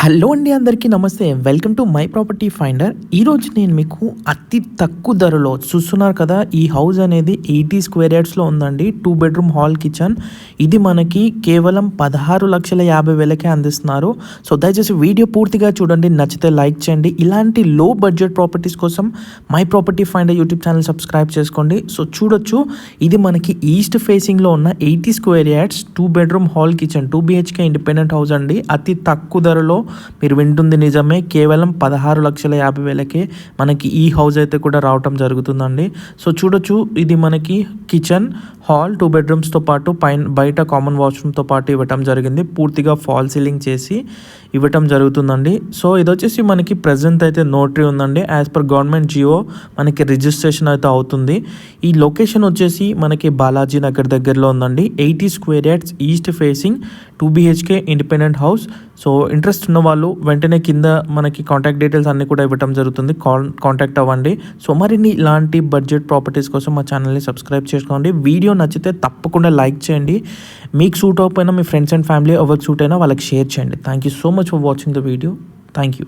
Hello అండి, అందరికీ నమస్తే. Welcome to my property finder. ఈరోజు నేను మీకు అతి తక్కువ ధరలో చూస్తున్నారు కదా, ఈ హౌస్ అనేది 80 స్క్వేర్ యార్డ్స్లో ఉందండి. 2 బెడ్రూమ్ హాల్ కిచెన్. ఇది మనకి కేవలం 16,50,000కే అందిస్తున్నారు. సో దయచేసి వీడియో పూర్తిగా చూడండి, నచ్చితే లైక్ చేయండి. ఇలాంటి లో బడ్జెట్ ప్రాపర్టీస్ కోసం my property finder YouTube channel subscribe చేసుకోండి. సో చూడొచ్చు, ఇది మనకి ఈస్ట్ ఫేసింగ్లో ఉన్న 80 square yards 2 bedroom hall kitchen 2 BHK independent house అండి. అతి తక్కువ ధరలో మీరు వింటుంది నిజమే, కేవలం 16,50,000కే మనకి ఈ హౌస్ అయితే కూడా రావటం జరుగుతుందండి. సో చూడొచ్చు, ఇది మనకి కిచెన్ హాల్ 2 బెడ్రూమ్స్తో పాటు బయట కామన్ వాష్రూమ్తో పాటు ఇవ్వటం జరిగింది. పూర్తిగా ఫాల్ సీలింగ్ చేసి ఇవ్వటం జరుగుతుందండి. సో ఇది వచ్చేసి మనకి ప్రెజెంట్ అయితే నోటరీ ఉందండి. యాజ్ పర్ గవర్నమెంట్ జియో మనకి రిజిస్ట్రేషన్ అయితే అవుతుంది. ఈ లొకేషన్ వచ్చేసి మనకి బాలాజీ నగర్ దగ్గరలో ఉందండి. 80 square yards east facing 2 BHK independent house. So interest ఉన్న వాళ్ళు వెంటనే కింద మనకి కాంటాక్ట్ డీటెయిల్స్ అన్నీ కూడా ఇవ్వటం జరుగుతుంది. కాంటాక్ట్ అవ్వండి. సో మరిన్ని ఇలాంటి బడ్జెట్ ప్రాపర్టీస్ కోసం మా ఛానల్ని సబ్స్క్రైబ్ చేసుకోండి. వీడియో నచ్చితే తప్పకుండా లైక్ చేయండి. మీకు సూట్ అవ్వకపోయినా మీ ఫ్రెండ్స్ అండ్ ఫ్యామిలీ ఎవరికి సూట్ అయినా వాళ్ళకి షేర్ చేయండి. Thank you so much for watching the video. Thank you.